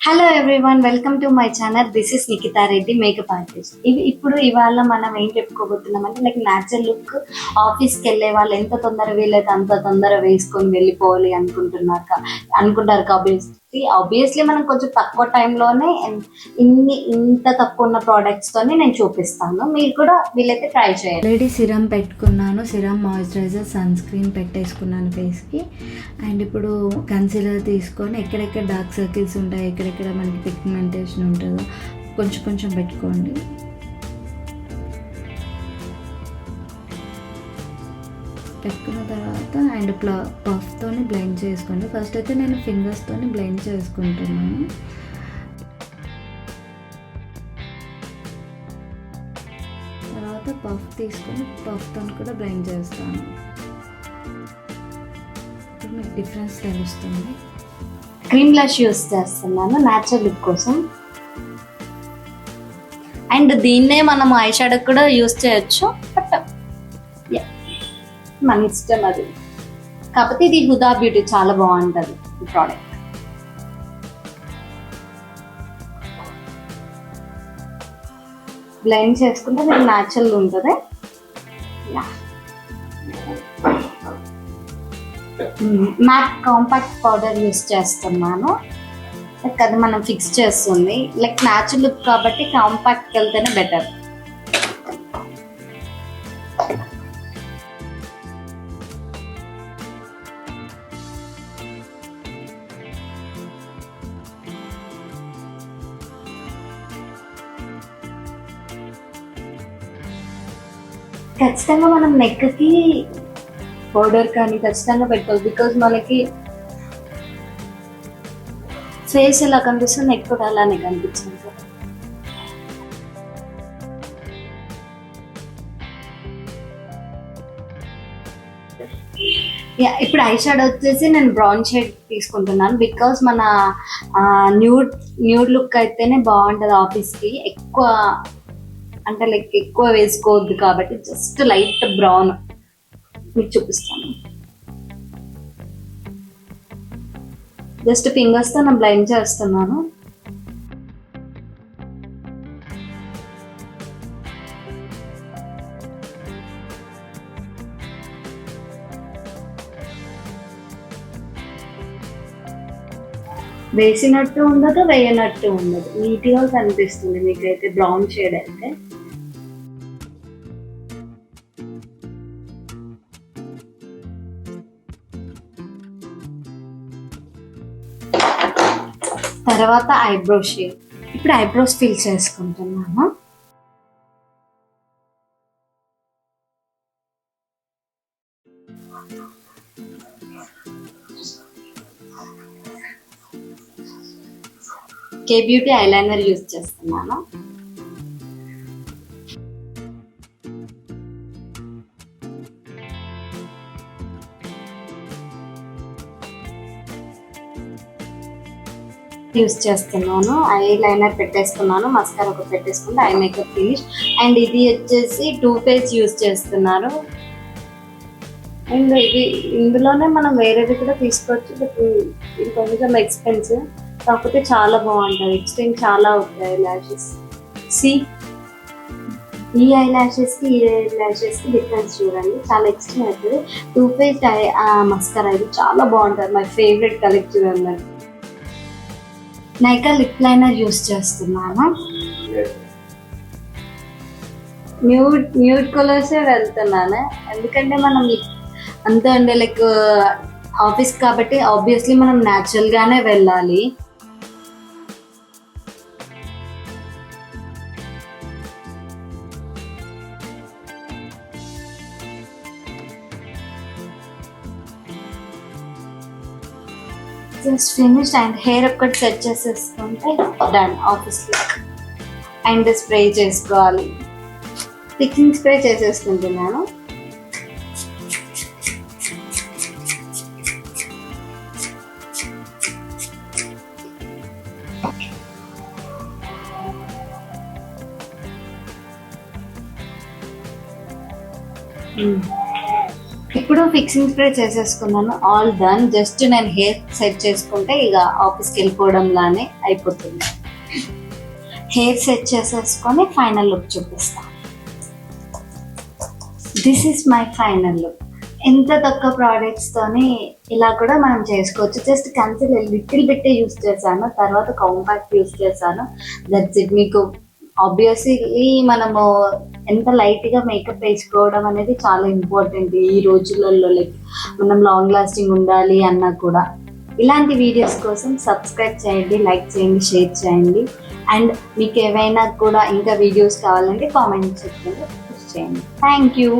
Hello everyone, welcome to my channel. This is Nikhita Reddy, makeup artist. ఇవాళ మనం ఏం చెప్పుకోబోతున్నాం అంటే లైక్ న్యాచురల్ లుక్. ఆఫీస్కి వెళ్ళే వాళ్ళు ఎంత తొందర వీలైతే అంత తొందర వేసుకొని వెళ్ళిపోవాలి అనుకుంటారు ఆబ్వియస్లీ మనం కొంచెం తక్కువ టైంలోనే ఇంత తక్కువ ఉన్న ప్రోడక్ట్స్ తోని నేను చూపిస్తాను. మీరు కూడా వీలైతే ట్రై చేయండి. ఆల్రెడీ సిరం పెట్టుకున్నాను, సిరం, మాయిశ్చరైజర్, సన్ స్క్రీన్ పెట్టేసుకున్నాను ఫేస్కి. అండ్ ఇప్పుడు కన్సీలర్ తీసుకొని ఎక్కడెక్కడ డార్క్ సర్కిల్స్ ఉంటాయి, ఎక్కడెక్కడ మనకి పిగ్మెంటేషన్ ఉంటుందో కొంచెం కొంచెం పెట్టుకోండి. పెట్టుకున్న తర్వాత అండ్ పఫ్తోని బ్లెండ్ చేసుకోండి. ఫస్ట్ అయితే నేను ఫింగర్స్తోని బ్లెండ్ చేసుకుంటున్నాను. తర్వాత పఫ్ తీసుకొని పఫ్తో కూడా బ్లెండ్ చేస్తాను. ఇప్పుడు మీకు డిఫరెన్స్ తెలుస్తుంది. క్రీమ్ బ్లష్ యూస్ చేస్తున్నాను న్యాచురల్ లుక్ కోసం. అండ్ దీన్నే మనం ఐ షాడో కూడా యూస్ చేయొచ్చు, బట్ మన ఇష్టం అది. కాకపోతే ఇది హుదా బ్యూటీ చాలా బాగుంటుంది ఈ ప్రోడక్ట్. బ్లెండ్ చేసుకుంటే మీకు న్యాచురల్ ఉంటుంది. మ్యాట్ కాంపాక్ట్ పౌడర్ యూస్ చేస్తున్నాను. లైక్ అది మనం ఫిక్స్ చేస్తుంది. లైక్ న్యాచురల్ లుక్ కాబట్టి కాంపాక్ట్కి వెళ్తేనే బెటర్. ఖచ్చితంగా మనం నెక్కి పౌడర్ కానీ ఖచ్చితంగా పెట్టుకోవాలి. బికాజ్ మనకి ఫేస్ ఎలా కనిపిస్తుంది, నెక్ కూడా అలానే కనిపించింది. ఇప్పుడు ఐ షాడో వచ్చేసి నేను బ్రౌన్ షేడ్ తీసుకుంటున్నాను. బికాజ్ మన న్యూడ్ లుక్ అయితేనే బాగుంటుంది ఆఫీస్కి. అంటే లైక్ ఎక్కువ వేసుకోవద్దు కాబట్టి జస్ట్ లైట్ బ్రౌన్ మీకు చూపిస్తాను. జస్ట్ ఫింగర్స్తో నేను బ్లెండ్ చేస్తున్నాను. వేసినట్టు ఉండదు, వేయనట్టు ఉండదు, నీట్గా కనిపిస్తుంది మీకైతే బ్రౌన్ షేడ్ అయితే. తర్వాత ఐబ్రో షేడ్. ఇప్పుడు ఐబ్రోస్ ఫిల్ చేసుకుంటున్నాను. కే బ్యూటీ ఐలైనర్ యూజ్ చేస్తున్నాను. యూస్ చేస్తున్నాను. ఐ లైనర్ పెట్టేసుకున్నాను, మస్కారా ఒకటి పెట్టేసుకుంటే ఐ మేకప్ ఫినిష్. అండ్ ఇది వచ్చేసి టూ ఫేస్ యూస్ చేస్తున్నారు. అండ్ ఇందులోనే మనం వేరేది కూడా తీసుకోవచ్చు, బట్ ఇది కొంచెం ఎక్స్పెన్సివ్. కాకపోతే చాలా బాగుంటుంది, ఎక్స్టెండ్ చాలా అవుతాయి ఐ ల్యాషెస్. ఈ ఐ ల్యాషెస్కి ఈ ఐ ల్యాషెస్కి డిఫరెన్స్ చూడండి, చాలా ఎక్స్టెండ్ అవుతుంది. టూ ఫేస్ మస్కారా ఇది చాలా బాగుంటుంది, మై ఫేవరెట్ కలెక్షన్ అన్నది. నైకా లిప్ లైనర్ యూస్ చేస్తున్నాను. న్యూడ్ కలర్సే వెళ్తున్నాను, ఎందుకంటే మనం అంతే అండి లైక్ ఆఫీస్ కాబట్టి ఆబ్వియస్లీ మనం న్యాచురల్గానే వెళ్ళాలి. Just finish. అండ్ హెయిర్ ఒక్కటి సెట్ చేసేసుకుంటే done office look. And spray చేసుకోవాలి, థిక్నింగ్ స్ప్రే చేసేసుకుంటున్నాను. ఇప్పుడు ఫిక్సింగ్ స్ప్రే చేసేసుకున్నాను, ఆల్ డన్. జస్ట్ నేను హెయిర్ సెట్ చేసుకుంటే ఇక ఆఫీస్కి వెళ్ళిపోవడం లానే అయిపోతుంది. హెయిర్ సెట్ చేసేసుకొని ఫైనల్ లుక్ చూపిస్తా. This is my final look. ఎంత తక్కువ ప్రోడక్ట్స్తోని ఇలా కూడా మనం చేసుకోవచ్చు. జస్ట్ కన్సిలర్ లిటిల్ బిట్టే యూస్ చేశాను, తర్వాత కాంపాక్ట్ యూస్ చేశాను. That's it. మీకు ఆబ్వియస్లీ మనము ఎంత లైట్గా మేకప్ వేసుకోవడం అనేది చాలా ఇంపార్టెంట్ ఈ రోజులలో. లైక్ మనం లాంగ్ లాస్టింగ్ ఉండాలి అన్నా కూడా. ఇలాంటి వీడియోస్ కోసం సబ్స్క్రైబ్ చేయండి, లైక్ చేయండి, షేర్ చేయండి. అండ్ మీకు ఏవైనా కూడా ఇంకా వీడియోస్ కావాలంటే కామెంట్ సెక్షన్లో పుష్ చేయండి. Thank you.